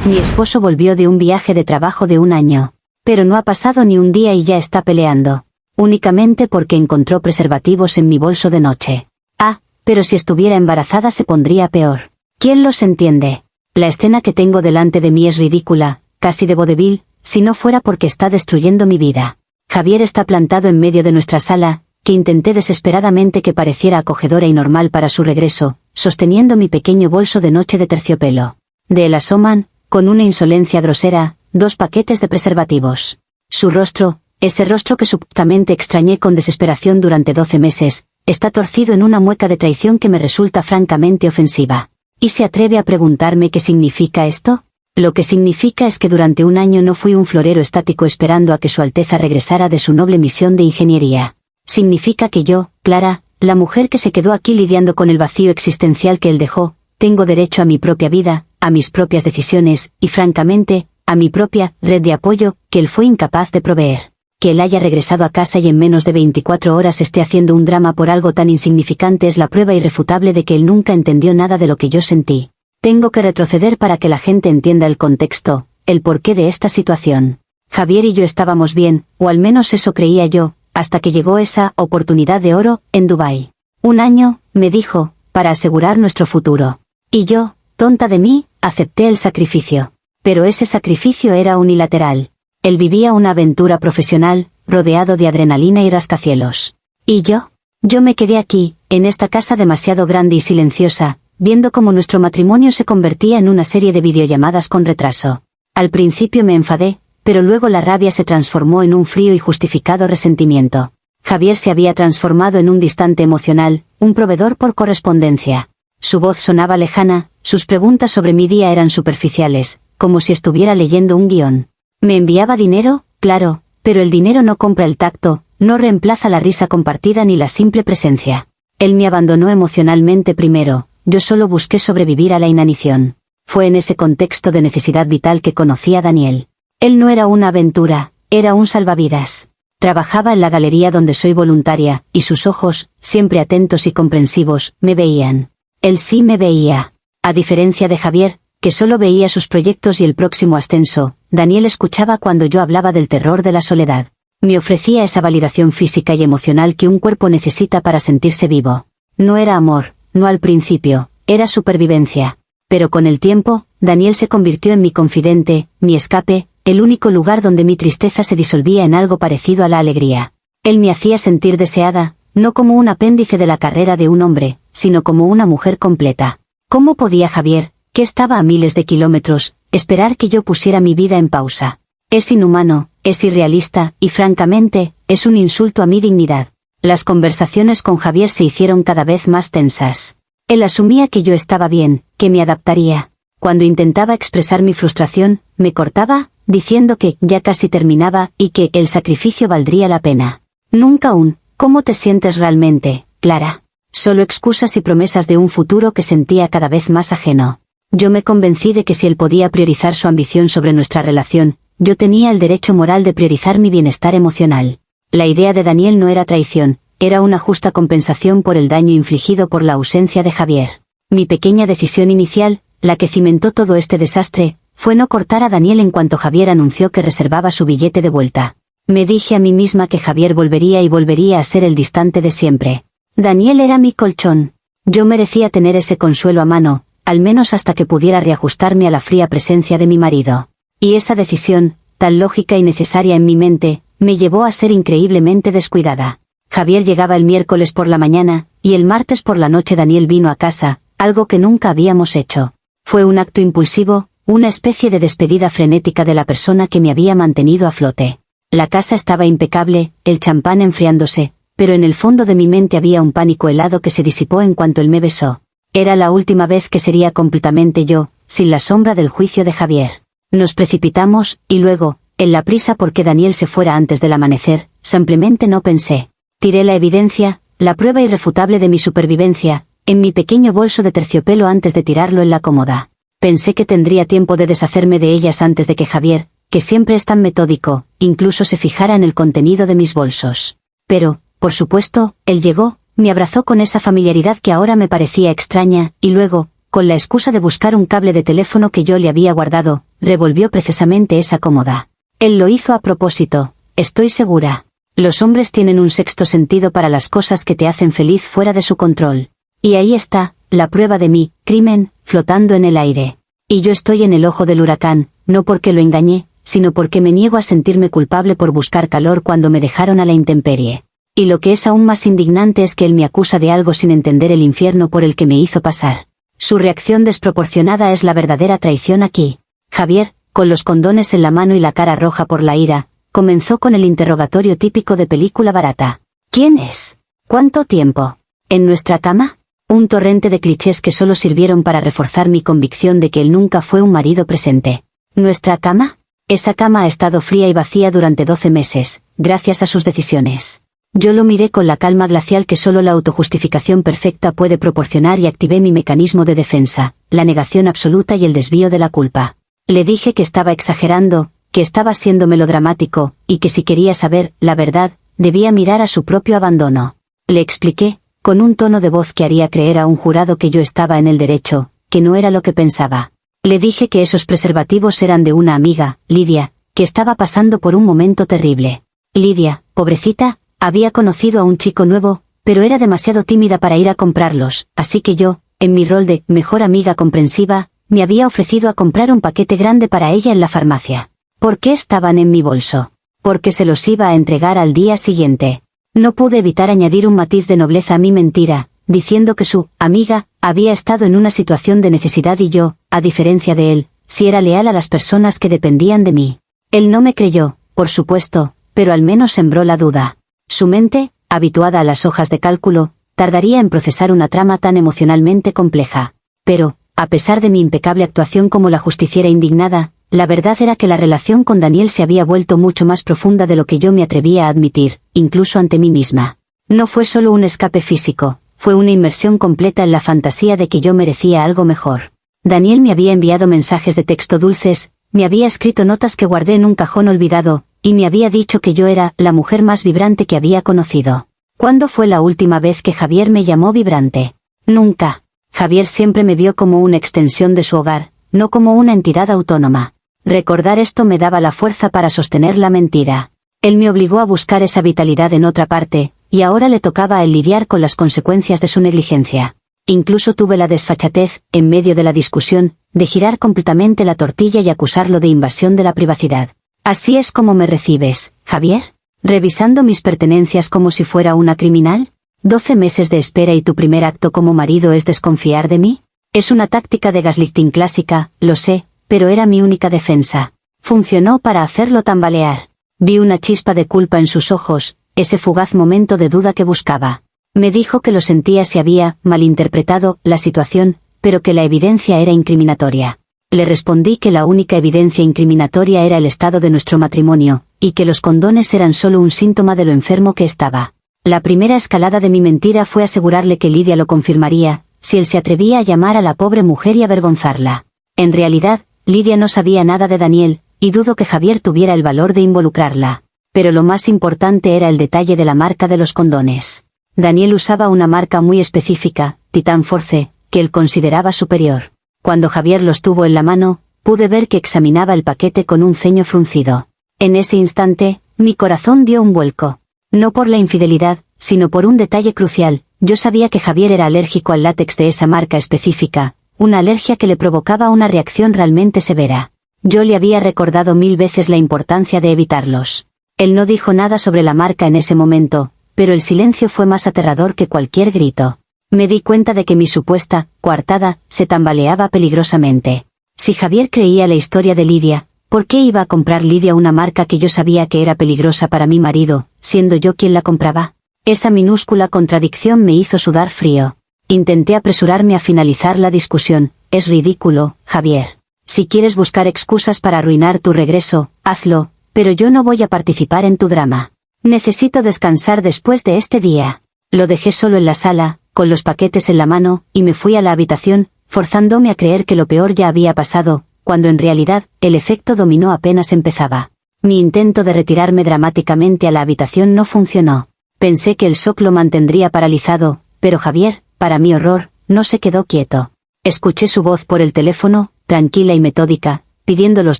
Mi esposo volvió de un viaje de trabajo de 1 año. Pero no ha pasado ni un día y ya está peleando. Únicamente porque encontró preservativos en mi bolso de noche. Ah, pero si estuviera embarazada se pondría peor. ¿Quién los entiende? La escena que tengo delante de mí es ridícula, casi de vodevil, si no fuera porque está destruyendo mi vida. Javier está plantado en medio de nuestra sala, que intenté desesperadamente que pareciera acogedora y normal para su regreso, sosteniendo mi pequeño bolso de noche de terciopelo. De él asoman, con una insolencia grosera, 2 paquetes de preservativos. Su rostro, ese rostro que subtamente extrañé con desesperación durante 12 meses, está torcido en una mueca de traición que me resulta francamente ofensiva. ¿Y se atreve a preguntarme qué significa esto? Lo que significa es que durante 1 año no fui un florero estático esperando a que Su Alteza regresara de su noble misión de ingeniería. Significa que yo, Clara, la mujer que se quedó aquí lidiando con el vacío existencial que él dejó, tengo derecho a mi propia vida, a mis propias decisiones, y francamente, a mi propia red de apoyo, que él fue incapaz de proveer. Que él haya regresado a casa y en menos de 24 horas esté haciendo un drama por algo tan insignificante es la prueba irrefutable de que él nunca entendió nada de lo que yo sentí. Tengo que retroceder para que la gente entienda el contexto, el porqué de esta situación. Javier y yo estábamos bien, o al menos eso creía yo, hasta que llegó esa oportunidad de oro, en Dubái. 1 año, me dijo, para asegurar nuestro futuro. Y yo, tonta de mí, acepté el sacrificio. Pero ese sacrificio era unilateral. Él vivía una aventura profesional, rodeado de adrenalina y rascacielos. ¿Y yo? Yo me quedé aquí, en esta casa demasiado grande y silenciosa, viendo cómo nuestro matrimonio se convertía en una serie de videollamadas con retraso. Al principio me enfadé, pero luego la rabia se transformó en un frío y justificado resentimiento. Javier se había transformado en un distante emocional, un proveedor por correspondencia. Su voz sonaba lejana, sus preguntas sobre mi día eran superficiales, como si estuviera leyendo un guión. Me enviaba dinero, claro, pero el dinero no compra el tacto, no reemplaza la risa compartida ni la simple presencia. Él me abandonó emocionalmente primero, yo solo busqué sobrevivir a la inanición. Fue en ese contexto de necesidad vital que conocí a Daniel. Él no era una aventura, era un salvavidas. Trabajaba en la galería donde soy voluntaria, y sus ojos, siempre atentos y comprensivos, me veían. Él sí me veía. A diferencia de Javier, que solo veía sus proyectos y el próximo ascenso, Daniel escuchaba cuando yo hablaba del terror de la soledad. Me ofrecía esa validación física y emocional que un cuerpo necesita para sentirse vivo. No era amor, no al principio, era supervivencia. Pero con el tiempo, Daniel se convirtió en mi confidente, mi escape, el único lugar donde mi tristeza se disolvía en algo parecido a la alegría. Él me hacía sentir deseada, no como un apéndice de la carrera de un hombre, sino como una mujer completa. ¿Cómo podía Javier, que estaba a miles de kilómetros, esperar que yo pusiera mi vida en pausa? Es inhumano, es irrealista, y francamente, es un insulto a mi dignidad. Las conversaciones con Javier se hicieron cada vez más tensas. Él asumía que yo estaba bien, que me adaptaría. Cuando intentaba expresar mi frustración, me cortaba, diciendo que ya casi terminaba y que el sacrificio valdría la pena. Nunca un ¿cómo te sientes realmente, Clara? Solo excusas y promesas de un futuro que sentía cada vez más ajeno. Yo me convencí de que si él podía priorizar su ambición sobre nuestra relación, yo tenía el derecho moral de priorizar mi bienestar emocional. La idea de Daniel no era traición, era una justa compensación por el daño infligido por la ausencia de Javier. Mi pequeña decisión inicial, la que cimentó todo este desastre, fue no cortar a Daniel en cuanto Javier anunció que reservaba su billete de vuelta. Me dije a mí misma que Javier volvería y volvería a ser el distante de siempre. Daniel era mi colchón. Yo merecía tener ese consuelo a mano, al menos hasta que pudiera reajustarme a la fría presencia de mi marido. Y esa decisión, tan lógica y necesaria en mi mente, me llevó a ser increíblemente descuidada. Javier llegaba el miércoles por la mañana, y el martes por la noche Daniel vino a casa, algo que nunca habíamos hecho. Fue un acto impulsivo, una especie de despedida frenética de la persona que me había mantenido a flote. La casa estaba impecable, el champán enfriándose, pero en el fondo de mi mente había un pánico helado que se disipó en cuanto él me besó. Era la última vez que sería completamente yo, sin la sombra del juicio de Javier. Nos precipitamos, y luego, en la prisa porque Daniel se fuera antes del amanecer, simplemente no pensé. Tiré la evidencia, la prueba irrefutable de mi supervivencia, en mi pequeño bolso de terciopelo antes de tirarlo en la cómoda. Pensé que tendría tiempo de deshacerme de ellas antes de que Javier, que siempre es tan metódico, incluso se fijara en el contenido de mis bolsos. Pero, por supuesto, él llegó, me abrazó con esa familiaridad que ahora me parecía extraña, y luego, con la excusa de buscar un cable de teléfono que yo le había guardado, revolvió precisamente esa cómoda. Él lo hizo a propósito, estoy segura. Los hombres tienen un sexto sentido para las cosas que te hacen feliz fuera de su control. Y ahí está, la prueba de mi crimen, flotando en el aire. Y yo estoy en el ojo del huracán, no porque lo engañé, sino porque me niego a sentirme culpable por buscar calor cuando me dejaron a la intemperie. Y lo que es aún más indignante es que él me acusa de algo sin entender el infierno por el que me hizo pasar. Su reacción desproporcionada es la verdadera traición aquí. Javier, con los condones en la mano y la cara roja por la ira, comenzó con el interrogatorio típico de película barata. ¿Quién es? ¿Cuánto tiempo? ¿En nuestra cama? Un torrente de clichés que solo sirvieron para reforzar mi convicción de que él nunca fue un marido presente. ¿Nuestra cama? Esa cama ha estado fría y vacía durante 12 meses, gracias a sus decisiones. Yo lo miré con la calma glacial que solo la autojustificación perfecta puede proporcionar y activé mi mecanismo de defensa, la negación absoluta y el desvío de la culpa. Le dije que estaba exagerando, que estaba siendo melodramático, y que si quería saber la verdad, debía mirar a su propio abandono. Le expliqué, con un tono de voz que haría creer a un jurado que yo estaba en el derecho, que no era lo que pensaba. Le dije que esos preservativos eran de una amiga, Lidia, que estaba pasando por un momento terrible. Lidia, pobrecita, había conocido a un chico nuevo, pero era demasiado tímida para ir a comprarlos, así que yo, en mi rol de mejor amiga comprensiva, me había ofrecido a comprar un paquete grande para ella en la farmacia. ¿Por qué estaban en mi bolso? Porque se los iba a entregar al día siguiente. No pude evitar añadir un matiz de nobleza a mi mentira, diciendo que su amiga había estado en una situación de necesidad y yo, a diferencia de él, sí era leal a las personas que dependían de mí. Él no me creyó, por supuesto, pero al menos sembró la duda. Su mente, habituada a las hojas de cálculo, tardaría en procesar una trama tan emocionalmente compleja. Pero, a pesar de mi impecable actuación como la justiciera indignada, la verdad era que la relación con Daniel se había vuelto mucho más profunda de lo que yo me atrevía a admitir, incluso ante mí misma. No fue solo un escape físico, fue una inmersión completa en la fantasía de que yo merecía algo mejor. Daniel me había enviado mensajes de texto dulces, me había escrito notas que guardé en un cajón olvidado, y me había dicho que yo era la mujer más vibrante que había conocido. ¿Cuándo fue la última vez que Javier me llamó vibrante? Nunca. Javier siempre me vio como una extensión de su hogar, no como una entidad autónoma. Recordar esto me daba la fuerza para sostener la mentira. Él me obligó a buscar esa vitalidad en otra parte, y ahora le tocaba a él lidiar con las consecuencias de su negligencia. Incluso tuve la desfachatez, en medio de la discusión, de girar completamente la tortilla y acusarlo de invasión de la privacidad. ¿Así es como me recibes, Javier? ¿Revisando mis pertenencias como si fuera una criminal? 12 meses de espera y tu primer acto como marido es desconfiar de mí. Es una táctica de gaslighting clásica, lo sé, pero era mi única defensa. Funcionó para hacerlo tambalear. Vi una chispa de culpa en sus ojos, ese fugaz momento de duda que buscaba. Me dijo que lo sentía si había malinterpretado la situación, pero que la evidencia era incriminatoria. Le respondí que la única evidencia incriminatoria era el estado de nuestro matrimonio, y que los condones eran solo un síntoma de lo enfermo que estaba. La primera escalada de mi mentira fue asegurarle que Lidia lo confirmaría, si él se atrevía a llamar a la pobre mujer y avergonzarla. En realidad, Lidia no sabía nada de Daniel, y dudo que Javier tuviera el valor de involucrarla. Pero lo más importante era el detalle de la marca de los condones. Daniel usaba una marca muy específica, Titan Force, que él consideraba superior. Cuando Javier los tuvo en la mano, pude ver que examinaba el paquete con un ceño fruncido. En ese instante, mi corazón dio un vuelco. No por la infidelidad, sino por un detalle crucial. Yo sabía que Javier era alérgico al látex de esa marca específica, una alergia que le provocaba una reacción realmente severa. Yo le había recordado 1000 veces la importancia de evitarlos. Él no dijo nada sobre la marca en ese momento, pero el silencio fue más aterrador que cualquier grito. Me di cuenta de que mi supuesta coartada se tambaleaba peligrosamente. Si Javier creía la historia de Lidia, ¿por qué iba a comprar Lidia una marca que yo sabía que era peligrosa para mi marido, siendo yo quien la compraba? Esa minúscula contradicción me hizo sudar frío. Intenté apresurarme a finalizar la discusión. Es ridículo, Javier. Si quieres buscar excusas para arruinar tu regreso, hazlo, pero yo no voy a participar en tu drama. Necesito descansar después de este día. Lo dejé solo en la sala, con los paquetes en la mano, y me fui a la habitación, forzándome a creer que lo peor ya había pasado, cuando en realidad, el efecto dominó apenas empezaba. Mi intento de retirarme dramáticamente a la habitación no funcionó. Pensé que el shock lo mantendría paralizado, pero Javier, para mi horror, no se quedó quieto. Escuché su voz por el teléfono, tranquila y metódica, pidiendo los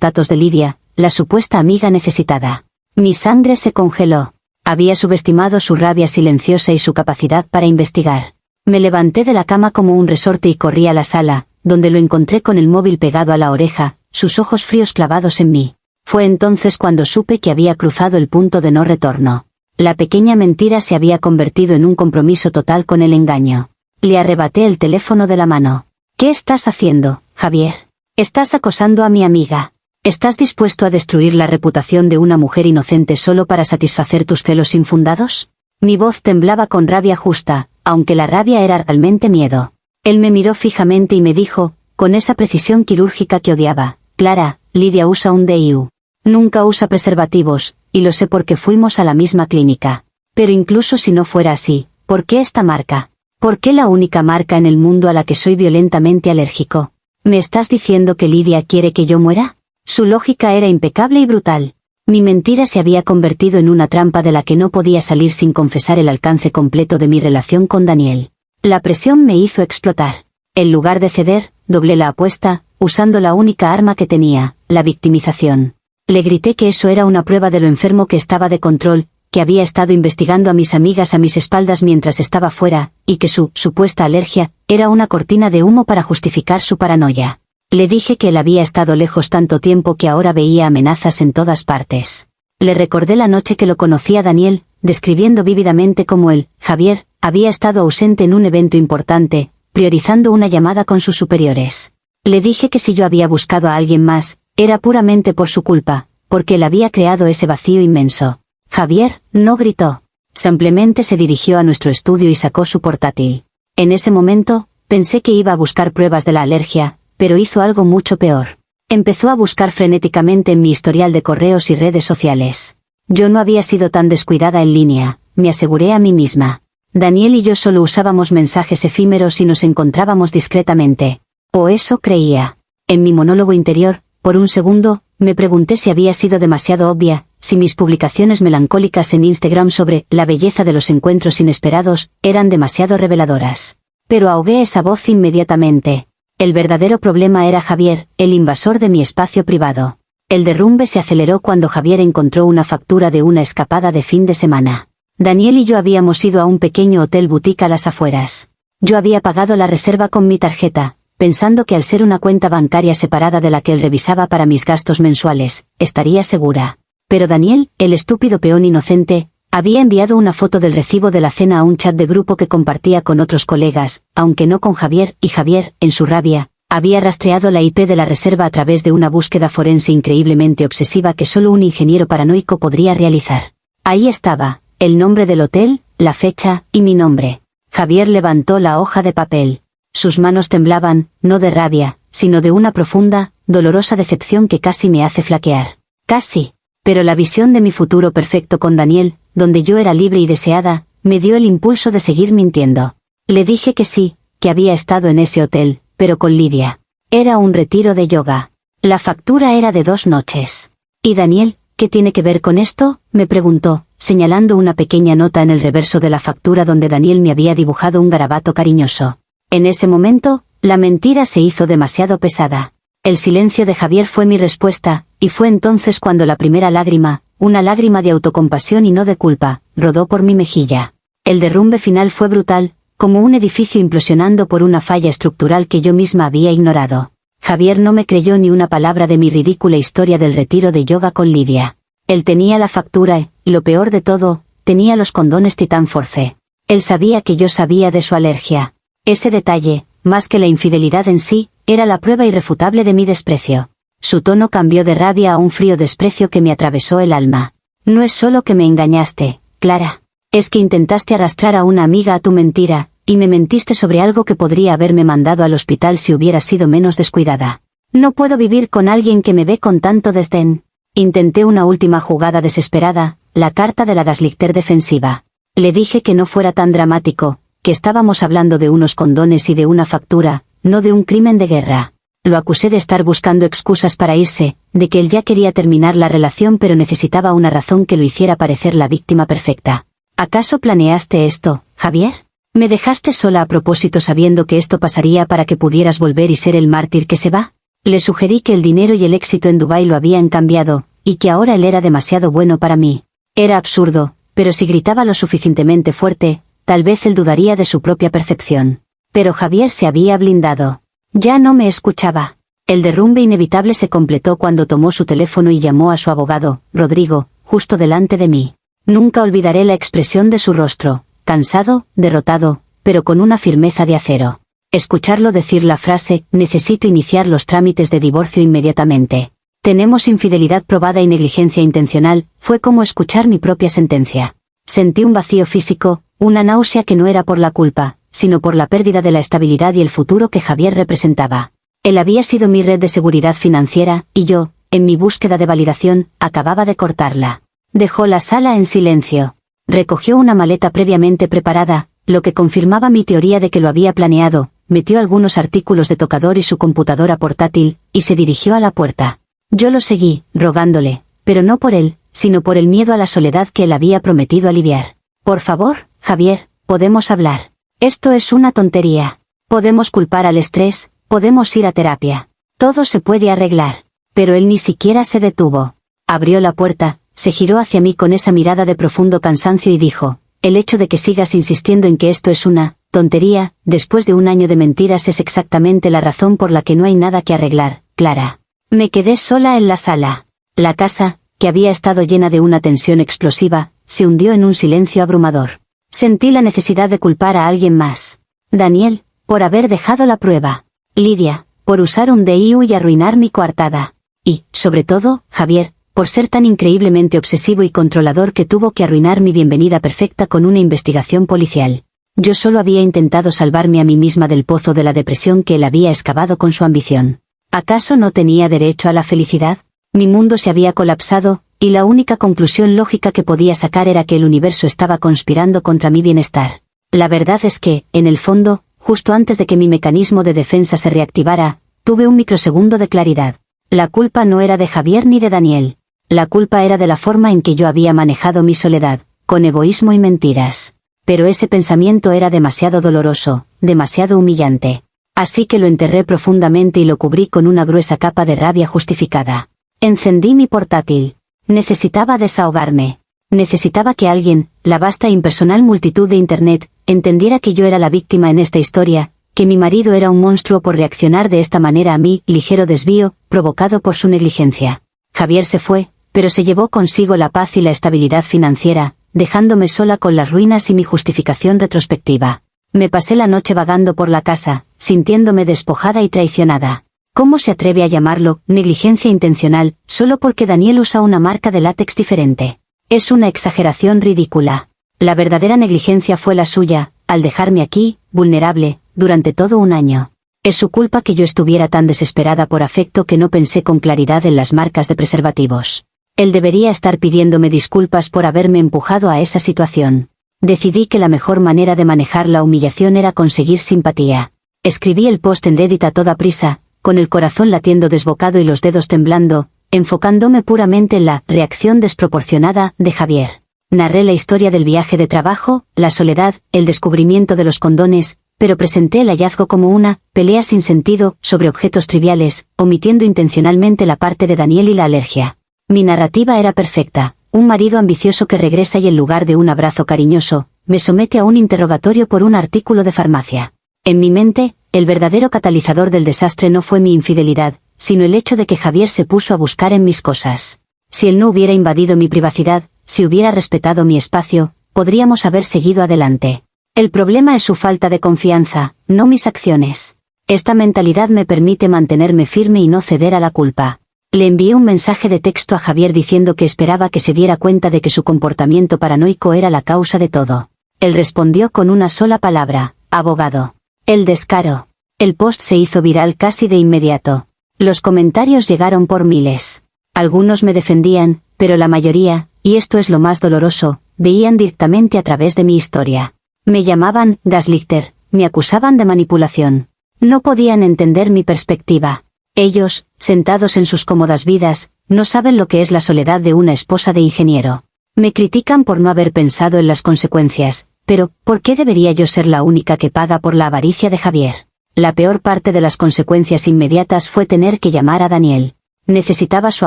datos de Lidia, la supuesta amiga necesitada. Mi sangre se congeló. Había subestimado su rabia silenciosa y su capacidad para investigar. Me levanté de la cama como un resorte y corrí a la sala, donde lo encontré con el móvil pegado a la oreja, sus ojos fríos clavados en mí. Fue entonces cuando supe que había cruzado el punto de no retorno. La pequeña mentira se había convertido en un compromiso total con el engaño. Le arrebaté el teléfono de la mano. ¿Qué estás haciendo, Javier? Estás acosando a mi amiga. ¿Estás dispuesto a destruir la reputación de una mujer inocente solo para satisfacer tus celos infundados? Mi voz temblaba con rabia justa, aunque la rabia era realmente miedo. Él me miró fijamente y me dijo, con esa precisión quirúrgica que odiaba: Clara, Lidia usa un DIU. Nunca usa preservativos, y lo sé porque fuimos a la misma clínica. Pero incluso si no fuera así, ¿por qué esta marca? ¿Por qué la única marca en el mundo a la que soy violentamente alérgico? ¿Me estás diciendo que Lidia quiere que yo muera? Su lógica era impecable y brutal. Mi mentira se había convertido en una trampa de la que no podía salir sin confesar el alcance completo de mi relación con Daniel. La presión me hizo explotar. En lugar de ceder, doblé la apuesta, usando la única arma que tenía, la victimización. Le grité que eso era una prueba de lo enfermo que estaba de control, que había estado investigando a mis amigas a mis espaldas mientras estaba fuera, y que su supuesta alergia era una cortina de humo para justificar su paranoia. Le dije que él había estado lejos tanto tiempo que ahora veía amenazas en todas partes. Le recordé la noche que lo conocía Daniel, describiendo vívidamente cómo él, Javier, había estado ausente en un evento importante, priorizando una llamada con sus superiores. Le dije que si yo había buscado a alguien más, era puramente por su culpa, porque él había creado ese vacío inmenso. Javier no gritó. Simplemente se dirigió a nuestro estudio y sacó su portátil. En ese momento, pensé que iba a buscar pruebas de la alergia, pero hizo algo mucho peor. Empezó a buscar frenéticamente en mi historial de correos y redes sociales. Yo no había sido tan descuidada en línea, me aseguré a mí misma. Daniel y yo solo usábamos mensajes efímeros y nos encontrábamos discretamente. O eso creía. En mi monólogo interior, por un segundo, me pregunté si había sido demasiado obvia, si mis publicaciones melancólicas en Instagram sobre la belleza de los encuentros inesperados eran demasiado reveladoras. Pero ahogué esa voz inmediatamente. El verdadero problema era Javier, el invasor de mi espacio privado. El derrumbe se aceleró cuando Javier encontró una factura de una escapada de fin de semana. Daniel y yo habíamos ido a un pequeño hotel boutique a las afueras. Yo había pagado la reserva con mi tarjeta, pensando que al ser una cuenta bancaria separada de la que él revisaba para mis gastos mensuales, estaría segura. Pero Daniel, el estúpido peón inocente, había enviado una foto del recibo de la cena a un chat de grupo que compartía con otros colegas, aunque no con Javier, y Javier, en su rabia, había rastreado la IP de la reserva a través de una búsqueda forense increíblemente obsesiva que solo un ingeniero paranoico podría realizar. Ahí estaba, el nombre del hotel, la fecha, y mi nombre. Javier levantó la hoja de papel. Sus manos temblaban, no de rabia, sino de una profunda, dolorosa decepción que casi me hace flaquear. Casi. Pero la visión de mi futuro perfecto con Daniel, donde yo era libre y deseada, me dio el impulso de seguir mintiendo. Le dije que sí, que había estado en ese hotel, pero con Lidia. Era un retiro de yoga. La factura era de 2 noches. ¿Y Daniel, qué tiene que ver con esto?, me preguntó, señalando una pequeña nota en el reverso de la factura donde Daniel me había dibujado un garabato cariñoso. En ese momento, la mentira se hizo demasiado pesada. El silencio de Javier fue mi respuesta, y fue entonces cuando la primera lágrima, una lágrima de autocompasión y no de culpa, rodó por mi mejilla. El derrumbe final fue brutal, como un edificio implosionando por una falla estructural que yo misma había ignorado. Javier no me creyó ni una palabra de mi ridícula historia del retiro de yoga con Lidia. Él tenía la factura y, lo peor de todo, tenía los condones Titan Force. Él sabía que yo sabía de su alergia. Ese detalle, más que la infidelidad en sí, era la prueba irrefutable de mi desprecio. Su tono cambió de rabia a un frío desprecio que me atravesó el alma. No es solo que me engañaste, Clara. Es que intentaste arrastrar a una amiga a tu mentira, y me mentiste sobre algo que podría haberme mandado al hospital si hubiera sido menos descuidada. No puedo vivir con alguien que me ve con tanto desdén. Intenté una última jugada desesperada, la carta de la gaslighter defensiva. Le dije que no fuera tan dramático, que estábamos hablando de unos condones y de una factura, no de un crimen de guerra. Lo acusé de estar buscando excusas para irse, de que él ya quería terminar la relación pero necesitaba una razón que lo hiciera parecer la víctima perfecta. ¿Acaso planeaste esto, Javier? ¿Me dejaste sola a propósito sabiendo que esto pasaría para que pudieras volver y ser el mártir que se va? Le sugerí que el dinero y el éxito en Dubái lo habían cambiado, y que ahora él era demasiado bueno para mí. Era absurdo, pero si gritaba lo suficientemente fuerte, tal vez él dudaría de su propia percepción. Pero Javier se había blindado. Ya no me escuchaba. El derrumbe inevitable se completó cuando tomó su teléfono y llamó a su abogado, Rodrigo, justo delante de mí. Nunca olvidaré la expresión de su rostro, cansado, derrotado, pero con una firmeza de acero. Escucharlo decir la frase, necesito iniciar los trámites de divorcio inmediatamente. Tenemos infidelidad probada y negligencia intencional, fue como escuchar mi propia sentencia. Sentí un vacío físico, una náusea que no era por la culpa, sino por la pérdida de la estabilidad y el futuro que Javier representaba. Él había sido mi red de seguridad financiera, y yo, en mi búsqueda de validación, acababa de cortarla. Dejó la sala en silencio. Recogió una maleta previamente preparada, lo que confirmaba mi teoría de que lo había planeado, metió algunos artículos de tocador y su computadora portátil, y se dirigió a la puerta. Yo lo seguí, rogándole, pero no por él, sino por el miedo a la soledad que él había prometido aliviar. Por favor, Javier, podemos hablar. Esto es una tontería. Podemos culpar al estrés, podemos ir a terapia. Todo se puede arreglar. Pero él ni siquiera se detuvo. Abrió la puerta, se giró hacia mí con esa mirada de profundo cansancio y dijo, el hecho de que sigas insistiendo en que esto es una tontería, después de un año de mentiras es exactamente la razón por la que no hay nada que arreglar, Clara. Me quedé sola en la sala. La casa, que había estado llena de una tensión explosiva, se hundió en un silencio abrumador. Sentí la necesidad de culpar a alguien más. Daniel, por haber dejado la prueba. Lidia, por usar un DIU y arruinar mi coartada. Y, sobre todo, Javier, por ser tan increíblemente obsesivo y controlador que tuvo que arruinar mi bienvenida perfecta con una investigación policial. Yo solo había intentado salvarme a mí misma del pozo de la depresión que él había excavado con su ambición. ¿Acaso no tenía derecho a la felicidad? Mi mundo se había colapsado, y la única conclusión lógica que podía sacar era que el universo estaba conspirando contra mi bienestar. La verdad es que, en el fondo, justo antes de que mi mecanismo de defensa se reactivara, tuve un microsegundo de claridad. La culpa no era de Javier ni de Daniel. La culpa era de la forma en que yo había manejado mi soledad, con egoísmo y mentiras. Pero ese pensamiento era demasiado doloroso, demasiado humillante. Así que lo enterré profundamente y lo cubrí con una gruesa capa de rabia justificada. Encendí mi portátil. Necesitaba desahogarme. Necesitaba que alguien, la vasta e impersonal multitud de Internet, entendiera que yo era la víctima en esta historia, que mi marido era un monstruo por reaccionar de esta manera a mi ligero desvío, provocado por su negligencia. Javier se fue, pero se llevó consigo la paz y la estabilidad financiera, dejándome sola con las ruinas y mi justificación retrospectiva. Me pasé la noche vagando por la casa, sintiéndome despojada y traicionada. ¿Cómo se atreve a llamarlo negligencia intencional, solo porque Daniel usa una marca de látex diferente? Es una exageración ridícula. La verdadera negligencia fue la suya, al dejarme aquí, vulnerable, durante todo un año. Es su culpa que yo estuviera tan desesperada por afecto que no pensé con claridad en las marcas de preservativos. Él debería estar pidiéndome disculpas por haberme empujado a esa situación. Decidí que la mejor manera de manejar la humillación era conseguir simpatía. Escribí el post en Reddit a toda prisa, con el corazón latiendo desbocado y los dedos temblando, enfocándome puramente en la reacción desproporcionada de Javier. Narré la historia del viaje de trabajo, la soledad, el descubrimiento de los condones, pero presenté el hallazgo como una pelea sin sentido sobre objetos triviales, omitiendo intencionalmente la parte de Daniel y la alergia. Mi narrativa era perfecta, un marido ambicioso que regresa y en lugar de un abrazo cariñoso, me somete a un interrogatorio por un artículo de farmacia. En mi mente, el verdadero catalizador del desastre no fue mi infidelidad, sino el hecho de que Javier se puso a buscar en mis cosas. Si él no hubiera invadido mi privacidad, si hubiera respetado mi espacio, podríamos haber seguido adelante. El problema es su falta de confianza, no mis acciones. Esta mentalidad me permite mantenerme firme y no ceder a la culpa. Le envié un mensaje de texto a Javier diciendo que esperaba que se diera cuenta de que su comportamiento paranoico era la causa de todo. Él respondió con una sola palabra: abogado. El descaro. El post se hizo viral casi de inmediato. Los comentarios llegaron por miles. Algunos me defendían, pero la mayoría, y esto es lo más doloroso, veían directamente a través de mi historia. Me llamaban gaslighter, me acusaban de manipulación. No podían entender mi perspectiva. Ellos, sentados en sus cómodas vidas, no saben lo que es la soledad de una esposa de ingeniero. Me critican por no haber pensado en las consecuencias, pero, ¿por qué debería yo ser la única que paga por la avaricia de Javier? La peor parte de las consecuencias inmediatas fue tener que llamar a Daniel. Necesitaba su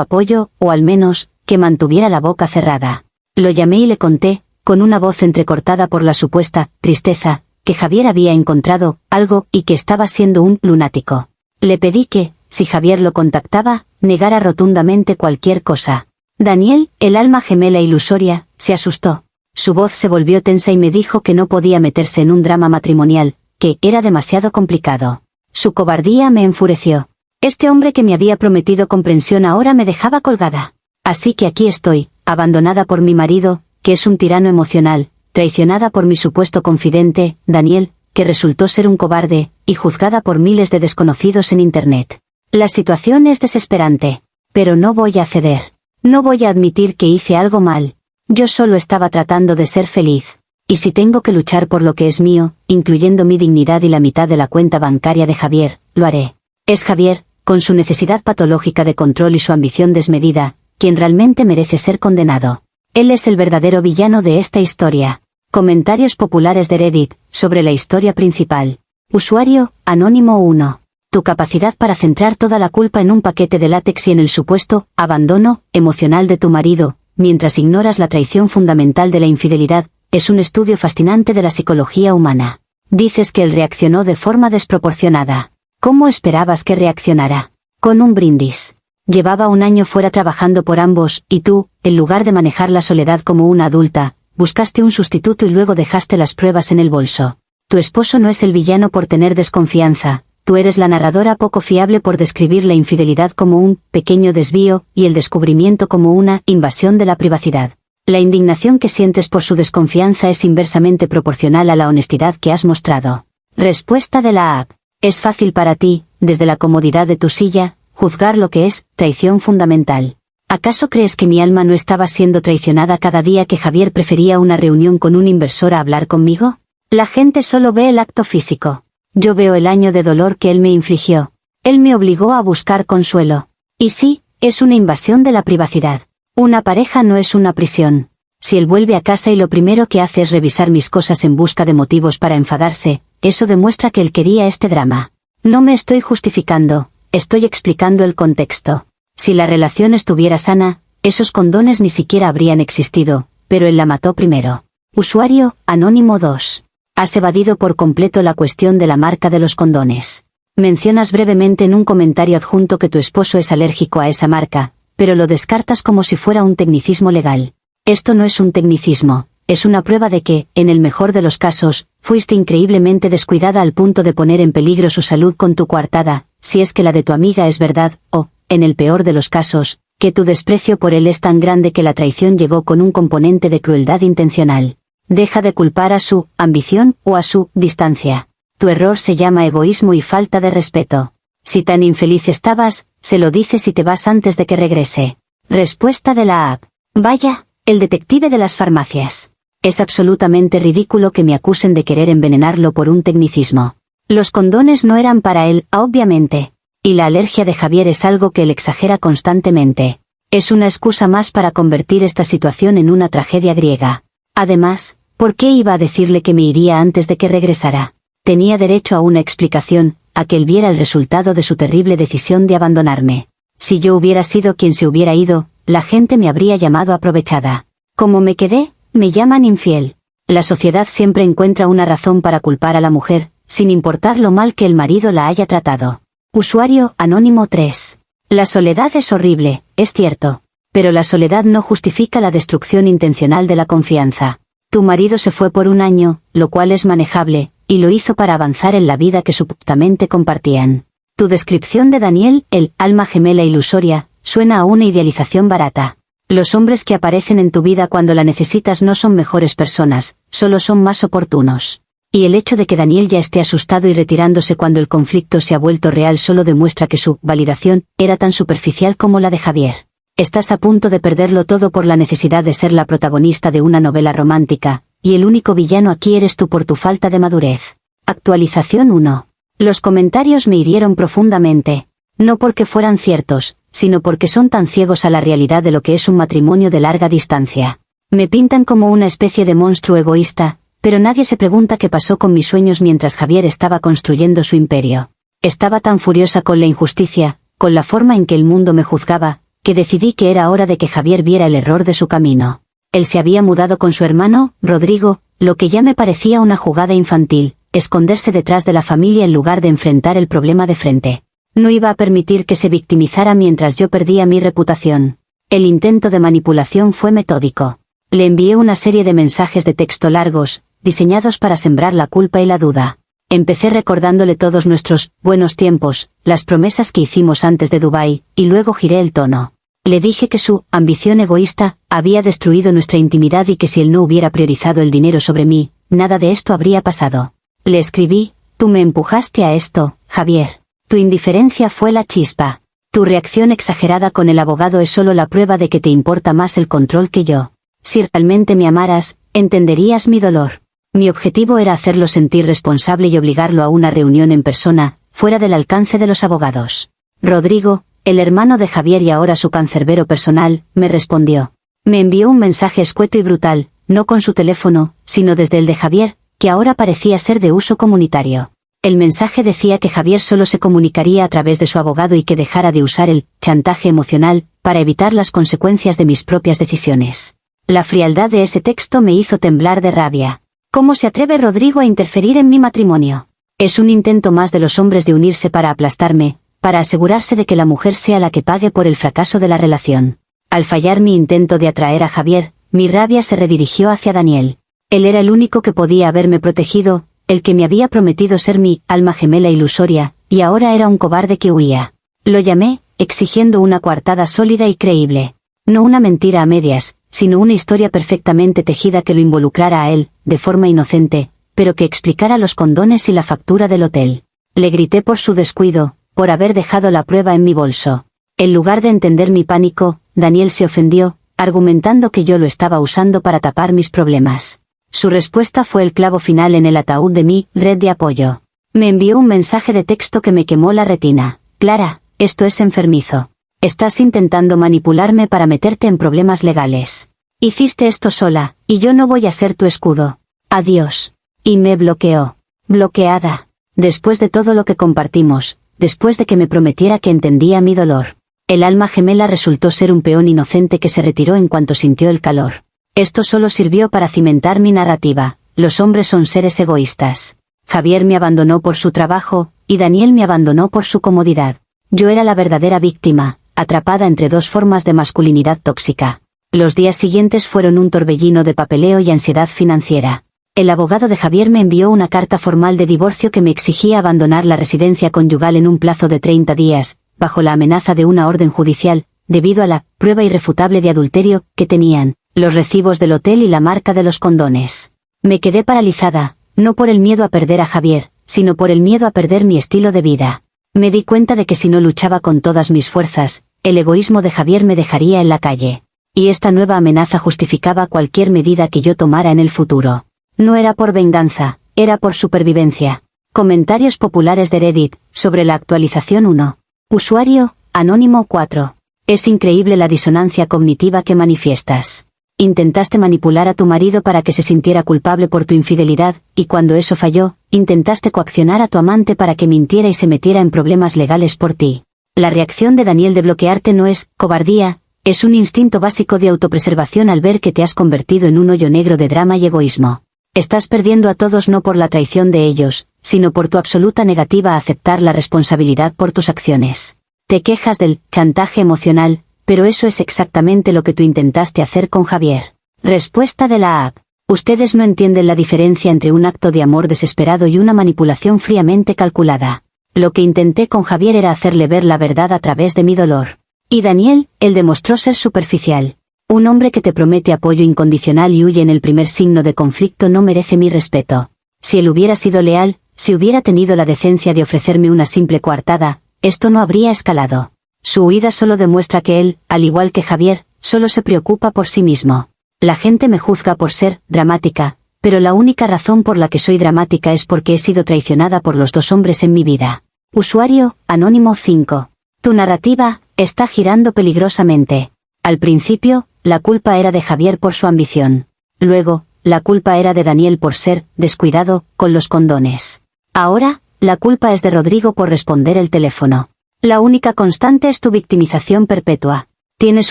apoyo, o al menos, que mantuviera la boca cerrada. Lo llamé y le conté, con una voz entrecortada por la supuesta tristeza, que Javier había encontrado algo y que estaba siendo un lunático. Le pedí que, si Javier lo contactaba, negara rotundamente cualquier cosa. Daniel, el alma gemela ilusoria, se asustó. Su voz se volvió tensa y me dijo que no podía meterse en un drama matrimonial, que era demasiado complicado. Su cobardía me enfureció. Este hombre que me había prometido comprensión ahora me dejaba colgada. Así que aquí estoy, abandonada por mi marido, que es un tirano emocional, traicionada por mi supuesto confidente, Daniel, que resultó ser un cobarde, y juzgada por miles de desconocidos en Internet. La situación es desesperante. Pero no voy a ceder. No voy a admitir que hice algo mal. Yo solo estaba tratando de ser feliz. Y si tengo que luchar por lo que es mío, incluyendo mi dignidad y la mitad de la cuenta bancaria de Javier, lo haré. Es Javier, con su necesidad patológica de control y su ambición desmedida, quien realmente merece ser condenado. Él es el verdadero villano de esta historia. Comentarios populares de Reddit, sobre la historia principal. Usuario, Anónimo 1. Tu capacidad para centrar toda la culpa en un paquete de látex y en el supuesto abandono emocional de tu marido, mientras ignoras la traición fundamental de la infidelidad, es un estudio fascinante de la psicología humana. Dices que él reaccionó de forma desproporcionada. ¿Cómo esperabas que reaccionara? Con un brindis. Llevaba un año fuera trabajando por ambos, y tú, en lugar de manejar la soledad como una adulta, buscaste un sustituto y luego dejaste las pruebas en el bolso. Tu esposo no es el villano por tener desconfianza, tú eres la narradora poco fiable por describir la infidelidad como un pequeño desvío, y el descubrimiento como una invasión de la privacidad. La indignación que sientes por su desconfianza es inversamente proporcional a la honestidad que has mostrado. Respuesta de la app. Es fácil para ti, desde la comodidad de tu silla, juzgar lo que es traición fundamental. ¿Acaso crees que mi alma no estaba siendo traicionada cada día que Javier prefería una reunión con un inversor a hablar conmigo? La gente solo ve el acto físico. Yo veo el año de dolor que él me infligió. Él me obligó a buscar consuelo. Y sí, es una invasión de la privacidad. Una pareja no es una prisión. Si él vuelve a casa y lo primero que hace es revisar mis cosas en busca de motivos para enfadarse, eso demuestra que él quería este drama. No me estoy justificando, estoy explicando el contexto. Si la relación estuviera sana, esos condones ni siquiera habrían existido, pero él la mató primero. Usuario, Anónimo 2. Has evadido por completo la cuestión de la marca de los condones. Mencionas brevemente en un comentario adjunto que tu esposo es alérgico a esa marca, pero lo descartas como si fuera un tecnicismo legal. Esto no es un tecnicismo, es una prueba de que, en el mejor de los casos, fuiste increíblemente descuidada al punto de poner en peligro su salud con tu coartada, si es que la de tu amiga es verdad, o, en el peor de los casos, que tu desprecio por él es tan grande que la traición llegó con un componente de crueldad intencional. Deja de culpar a su ambición o a su distancia. Tu error se llama egoísmo y falta de respeto. Si tan infeliz estabas, se lo dices y te vas antes de que regrese. Respuesta de la app. Vaya, el detective de las farmacias. Es absolutamente ridículo que me acusen de querer envenenarlo por un tecnicismo. Los condones no eran para él, obviamente. Y la alergia de Javier es algo que él exagera constantemente. Es una excusa más para convertir esta situación en una tragedia griega. Además, ¿por qué iba a decirle que me iría antes de que regresara? Tenía derecho a una explicación, a que él viera el resultado de su terrible decisión de abandonarme. Si yo hubiera sido quien se hubiera ido, la gente me habría llamado aprovechada. Como me quedé, me llaman infiel. La sociedad siempre encuentra una razón para culpar a la mujer, sin importar lo mal que el marido la haya tratado. Usuario, Anónimo 3. La soledad es horrible, es cierto. Pero la soledad no justifica la destrucción intencional de la confianza. Tu marido se fue por un año, lo cual es manejable, y lo hizo para avanzar en la vida que supuestamente compartían. Tu descripción de Daniel, el alma gemela ilusoria, suena a una idealización barata. Los hombres que aparecen en tu vida cuando la necesitas no son mejores personas, solo son más oportunos. Y el hecho de que Daniel ya esté asustado y retirándose cuando el conflicto se ha vuelto real solo demuestra que su validación era tan superficial como la de Javier. Estás a punto de perderlo todo por la necesidad de ser la protagonista de una novela romántica, y el único villano aquí eres tú por tu falta de madurez. Actualización 1. Los comentarios me hirieron profundamente. No porque fueran ciertos, sino porque son tan ciegos a la realidad de lo que es un matrimonio de larga distancia. Me pintan como una especie de monstruo egoísta, Pero nadie se pregunta qué pasó con mis sueños mientras Javier estaba construyendo su imperio. Estaba tan furiosa con la injusticia, con la forma en que el mundo me juzgaba, que decidí que era hora de que Javier viera el error de su camino. Él se había mudado con su hermano, Rodrigo, lo que ya me parecía una jugada infantil, esconderse detrás de la familia en lugar de enfrentar el problema de frente. No iba a permitir que se victimizara mientras yo perdía mi reputación. El intento de manipulación fue metódico. Le envié una serie de mensajes de texto largos, diseñados para sembrar la culpa y la duda. Empecé recordándole todos nuestros buenos tiempos, las promesas que hicimos antes de Dubái, y luego giré el tono. Le dije que su ambición egoísta había destruido nuestra intimidad y que si él no hubiera priorizado el dinero sobre mí, nada de esto habría pasado. Le escribí: tú me empujaste a esto, Javier. Tu indiferencia fue la chispa. Tu reacción exagerada con el abogado es solo la prueba de que te importa más el control que yo. Si realmente me amaras, entenderías mi dolor. Mi objetivo era hacerlo sentir responsable y obligarlo a una reunión en persona, fuera del alcance de los abogados. Rodrigo, el hermano de Javier y ahora su cancerbero personal, me respondió. Me envió un mensaje escueto y brutal, no con su teléfono, sino desde el de Javier, que ahora parecía ser de uso comunitario. El mensaje decía que Javier solo se comunicaría a través de su abogado y que dejara de usar el chantaje emocional para evitar las consecuencias de mis propias decisiones. La frialdad de ese texto me hizo temblar de rabia. ¿Cómo se atreve Rodrigo a interferir en mi matrimonio? Es un intento más de los hombres de unirse para aplastarme, para asegurarse de que la mujer sea la que pague por el fracaso de la relación. Al fallar mi intento de atraer a Javier, mi rabia se redirigió hacia Daniel. Él era el único que podía haberme protegido, el que me había prometido ser mi alma gemela ilusoria, y ahora era un cobarde que huía. Lo llamé, exigiendo una coartada sólida y creíble. No una mentira a medias, sino una historia perfectamente tejida que lo involucrara a él, de forma inocente, pero que explicara los condones y la factura del hotel. Le grité por su descuido, por haber dejado la prueba en mi bolso. En lugar de entender mi pánico, Daniel se ofendió, argumentando que yo lo estaba usando para tapar mis problemas. Su respuesta fue el clavo final en el ataúd de mi red de apoyo. Me envió un mensaje de texto que me quemó la retina. Clara, esto es enfermizo. Estás intentando manipularme para meterte en problemas legales. Hiciste esto sola, y yo no voy a ser tu escudo. Adiós. Y me bloqueó. Bloqueada. Después de todo lo que compartimos, después de que me prometiera que entendía mi dolor. El alma gemela resultó ser un peón inocente que se retiró en cuanto sintió el calor. Esto solo sirvió para cimentar mi narrativa. Los hombres son seres egoístas. Javier me abandonó por su trabajo, y Daniel me abandonó por su comodidad. Yo era la verdadera víctima, atrapada entre dos formas de masculinidad tóxica. Los días siguientes fueron un torbellino de papeleo y ansiedad financiera. El abogado de Javier me envió una carta formal de divorcio que me exigía abandonar la residencia conyugal en un plazo de 30 días, bajo la amenaza de una orden judicial, debido a la prueba irrefutable de adulterio que tenían los recibos del hotel y la marca de los condones. Me quedé paralizada, no por el miedo a perder a Javier, sino por el miedo a perder mi estilo de vida. Me di cuenta de que si no luchaba con todas mis fuerzas, el egoísmo de Javier me dejaría en la calle. Y esta nueva amenaza justificaba cualquier medida que yo tomara en el futuro. No era por venganza, era por supervivencia. Comentarios populares de Reddit, sobre la actualización 1. Usuario, Anónimo 4. Es increíble la disonancia cognitiva que manifiestas. Intentaste manipular a tu marido para que se sintiera culpable por tu infidelidad, y cuando eso falló, intentaste coaccionar a tu amante para que mintiera y se metiera en problemas legales por ti. La reacción de Daniel de bloquearte no es cobardía, es un instinto básico de autopreservación al ver que te has convertido en un hoyo negro de drama y egoísmo. Estás perdiendo a todos no por la traición de ellos, sino por tu absoluta negativa a aceptar la responsabilidad por tus acciones. Te quejas del chantaje emocional, pero eso es exactamente lo que tú intentaste hacer con Javier. Respuesta de la app. Ustedes no entienden la diferencia entre un acto de amor desesperado y una manipulación fríamente calculada. Lo que intenté con Javier era hacerle ver la verdad a través de mi dolor. Y Daniel, él demostró ser superficial. Un hombre que te promete apoyo incondicional y huye en el primer signo de conflicto no merece mi respeto. Si él hubiera sido leal, si hubiera tenido la decencia de ofrecerme una simple coartada, esto no habría escalado. Su huida solo demuestra que él, al igual que Javier, solo se preocupa por sí mismo. La gente me juzga por ser dramática, pero la única razón por la que soy dramática es porque he sido traicionada por los dos hombres en mi vida. Usuario, Anónimo 5. Tu narrativa está girando peligrosamente. Al principio, la culpa era de Javier por su ambición. Luego, la culpa era de Daniel por ser descuidado con los condones. Ahora, la culpa es de Rodrigo por responder el teléfono. La única constante es tu victimización perpetua. Tienes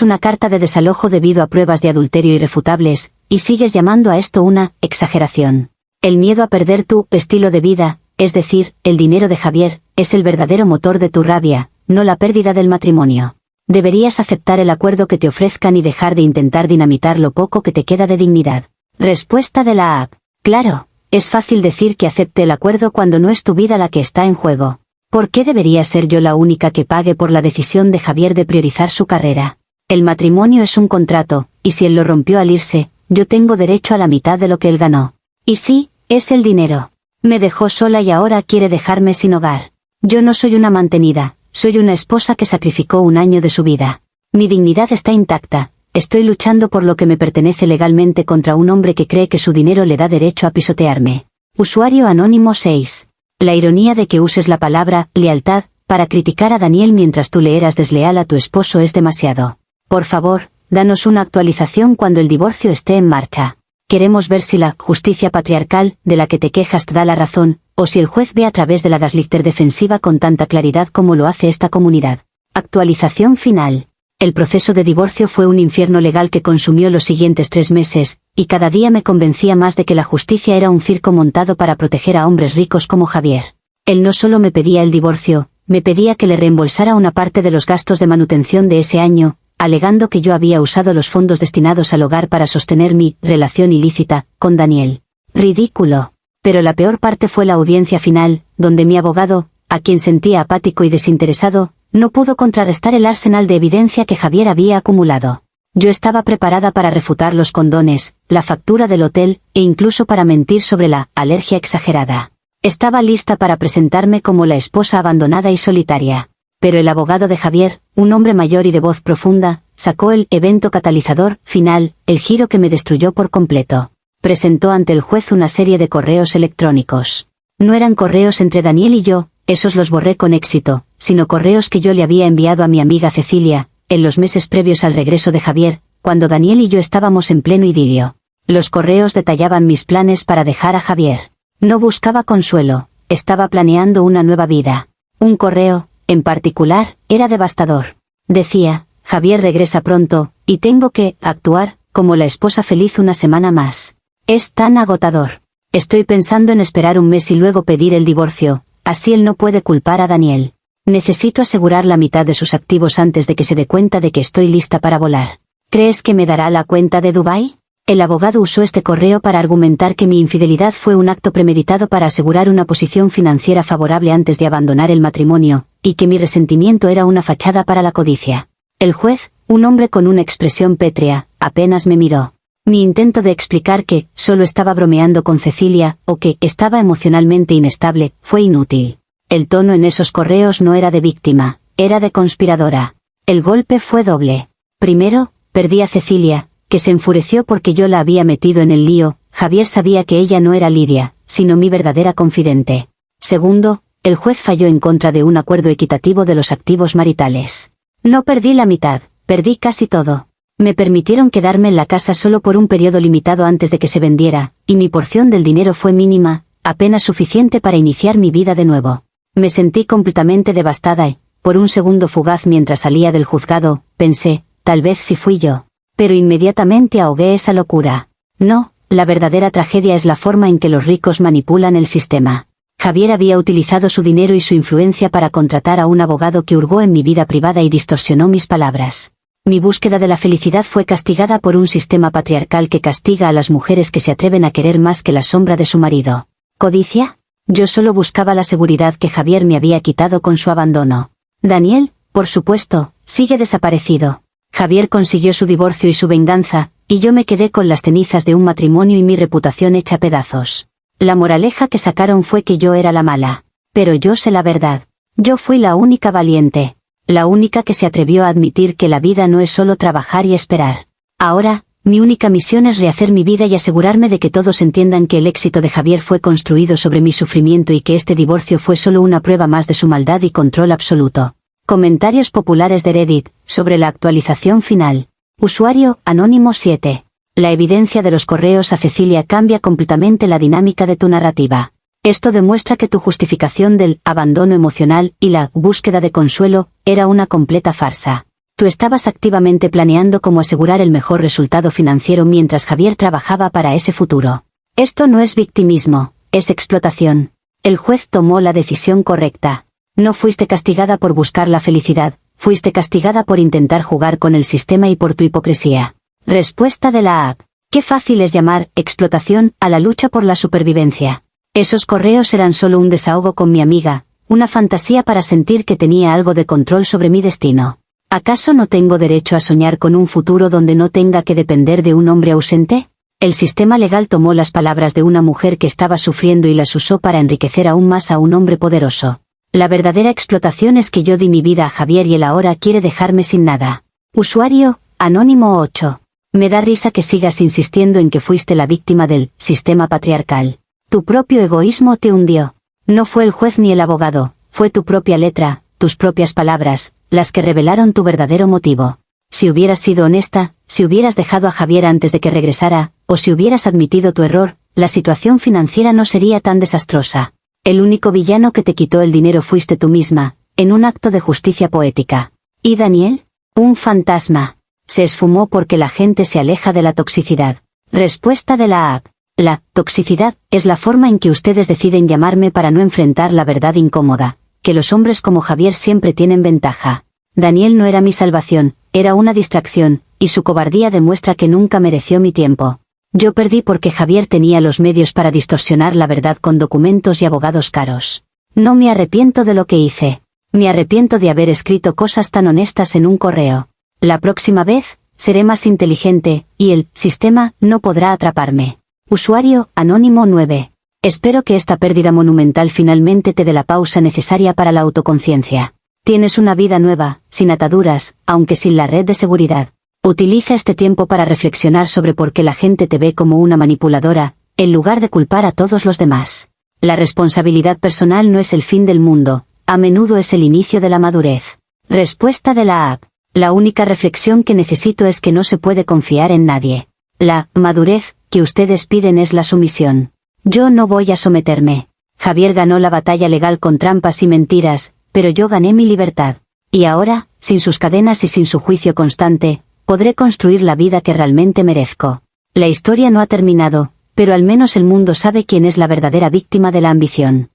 una carta de desalojo debido a pruebas de adulterio irrefutables, y sigues llamando a esto una exageración. El miedo a perder tu estilo de vida, es decir, el dinero de Javier, es el verdadero motor de tu rabia, no la pérdida del matrimonio. Deberías aceptar el acuerdo que te ofrezcan y dejar de intentar dinamitar lo poco que te queda de dignidad. Respuesta de la app. Claro, es fácil decir que acepte el acuerdo cuando no es tu vida la que está en juego. ¿Por qué debería ser yo la única que pague por la decisión de Javier de priorizar su carrera? El matrimonio es un contrato, y si él lo rompió al irse, yo tengo derecho a la mitad de lo que él ganó. Y sí, es el dinero. Me dejó sola y ahora quiere dejarme sin hogar. Yo no soy una mantenida, soy una esposa que sacrificó un año de su vida. Mi dignidad está intacta, estoy luchando por lo que me pertenece legalmente contra un hombre que cree que su dinero le da derecho a pisotearme. Usuario anónimo 6. La ironía de que uses la palabra lealtad para criticar a Daniel mientras tú le eras desleal a tu esposo es demasiado. Por favor, danos una actualización cuando el divorcio esté en marcha. Queremos ver si la justicia patriarcal de la que te quejas te da la razón, o si el juez ve a través de la gaslighter defensiva con tanta claridad como lo hace esta comunidad. Actualización final. El proceso de divorcio fue un infierno legal que consumió los siguientes 3 meses, y cada día me convencía más de que la justicia era un circo montado para proteger a hombres ricos como Javier. Él no solo me pedía el divorcio, me pedía que le reembolsara una parte de los gastos de manutención de ese año, alegando que yo había usado los fondos destinados al hogar para sostener mi relación ilícita con Daniel. Ridículo. Pero la peor parte fue la audiencia final, donde mi abogado, a quien sentía apático y desinteresado, no pudo contrarrestar el arsenal de evidencia que Javier había acumulado. Yo estaba preparada para refutar los condones, la factura del hotel, e incluso para mentir sobre la alergia exagerada. Estaba lista para presentarme como la esposa abandonada y solitaria. Pero el abogado de Javier, un hombre mayor y de voz profunda, sacó el evento catalizador final, el giro que me destruyó por completo. Presentó ante el juez una serie de correos electrónicos. No eran correos entre Daniel y yo, esos los borré con éxito, sino correos que yo le había enviado a mi amiga Cecilia, en los meses previos al regreso de Javier, cuando Daniel y yo estábamos en pleno idilio. Los correos detallaban mis planes para dejar a Javier. No buscaba consuelo, estaba planeando una nueva vida. Un correo, en particular, era devastador. Decía, Javier regresa pronto, y tengo que actuar como la esposa feliz una semana más. Es tan agotador. Estoy pensando en esperar un mes y luego pedir el divorcio, así él no puede culpar a Daniel. Necesito asegurar la mitad de sus activos antes de que se dé cuenta de que estoy lista para volar. ¿Crees que me dará la cuenta de Dubái? El abogado usó este correo para argumentar que mi infidelidad fue un acto premeditado para asegurar una posición financiera favorable antes de abandonar el matrimonio, y que mi resentimiento era una fachada para la codicia. El juez, un hombre con una expresión pétrea, apenas me miró. Mi intento de explicar que solo estaba bromeando con Cecilia, o que estaba emocionalmente inestable, fue inútil. El tono en esos correos no era de víctima, era de conspiradora. El golpe fue doble. Primero, perdí a Cecilia, que se enfureció porque yo la había metido en el lío. Javier sabía que ella no era Lidia, sino mi verdadera confidente. Segundo, el juez falló en contra de un acuerdo equitativo de los activos maritales. No perdí la mitad, perdí casi todo. Me permitieron quedarme en la casa solo por un periodo limitado antes de que se vendiera, y mi porción del dinero fue mínima, apenas suficiente para iniciar mi vida de nuevo. Me sentí completamente devastada y, por un segundo fugaz mientras salía del juzgado, pensé, tal vez sí fui yo. Pero inmediatamente ahogué esa locura. No, la verdadera tragedia es la forma en que los ricos manipulan el sistema. Javier había utilizado su dinero y su influencia para contratar a un abogado que hurgó en mi vida privada y distorsionó mis palabras. Mi búsqueda de la felicidad fue castigada por un sistema patriarcal que castiga a las mujeres que se atreven a querer más que la sombra de su marido. ¿Codicia? Yo solo buscaba la seguridad que Javier me había quitado con su abandono. Daniel, por supuesto, sigue desaparecido. Javier consiguió su divorcio y su venganza, y yo me quedé con las cenizas de un matrimonio y mi reputación hecha pedazos. La moraleja que sacaron fue que yo era la mala. Pero yo sé la verdad. Yo fui la única valiente. La única que se atrevió a admitir que la vida no es solo trabajar y esperar. Ahora, mi única misión es rehacer mi vida y asegurarme de que todos entiendan que el éxito de Javier fue construido sobre mi sufrimiento y que este divorcio fue solo una prueba más de su maldad y control absoluto. Comentarios populares de Reddit, sobre la actualización final. Usuario, anónimo 7. La evidencia de los correos a Cecilia cambia completamente la dinámica de tu narrativa. Esto demuestra que tu justificación del abandono emocional y la búsqueda de consuelo era una completa farsa. Tú estabas activamente planeando cómo asegurar el mejor resultado financiero mientras Javier trabajaba para ese futuro. Esto no es victimismo, es explotación. El juez tomó la decisión correcta. No fuiste castigada por buscar la felicidad, fuiste castigada por intentar jugar con el sistema y por tu hipocresía. Respuesta de la app. Qué fácil es llamar explotación a la lucha por la supervivencia. Esos correos eran solo un desahogo con mi amiga, una fantasía para sentir que tenía algo de control sobre mi destino. ¿Acaso no tengo derecho a soñar con un futuro donde no tenga que depender de un hombre ausente? El sistema legal tomó las palabras de una mujer que estaba sufriendo y las usó para enriquecer aún más a un hombre poderoso. La verdadera explotación es que yo di mi vida a Javier y él ahora quiere dejarme sin nada. Usuario, Anónimo 8. Me da risa que sigas insistiendo en que fuiste la víctima del sistema patriarcal. Tu propio egoísmo te hundió. No fue el juez ni el abogado, fue tu propia letra, tus propias palabras, las que revelaron tu verdadero motivo. Si hubieras sido honesta, si hubieras dejado a Javier antes de que regresara, o si hubieras admitido tu error, la situación financiera no sería tan desastrosa. El único villano que te quitó el dinero fuiste tú misma, en un acto de justicia poética. ¿Y Daniel? Un fantasma. Se esfumó porque la gente se aleja de la toxicidad. Respuesta de la app. La toxicidad es la forma en que ustedes deciden llamarme para no enfrentar la verdad incómoda, que los hombres como Javier siempre tienen ventaja. Daniel no era mi salvación, era una distracción, y su cobardía demuestra que nunca mereció mi tiempo. Yo perdí porque Javier tenía los medios para distorsionar la verdad con documentos y abogados caros. No me arrepiento de lo que hice. Me arrepiento de haber escrito cosas tan honestas en un correo. La próxima vez, seré más inteligente, y el sistema no podrá atraparme. Usuario, Anónimo 9. Espero que esta pérdida monumental finalmente te dé la pausa necesaria para la autoconciencia. Tienes una vida nueva, sin ataduras, aunque sin la red de seguridad. Utiliza este tiempo para reflexionar sobre por qué la gente te ve como una manipuladora, en lugar de culpar a todos los demás. La responsabilidad personal no es el fin del mundo, a menudo es el inicio de la madurez. Respuesta de la app. La única reflexión que necesito es que no se puede confiar en nadie. La madurez que ustedes piden es la sumisión. Yo no voy a someterme. Javier ganó la batalla legal con trampas y mentiras, pero yo gané mi libertad. Y ahora, sin sus cadenas y sin su juicio constante, podré construir la vida que realmente merezco. La historia no ha terminado, pero al menos el mundo sabe quién es la verdadera víctima de la ambición.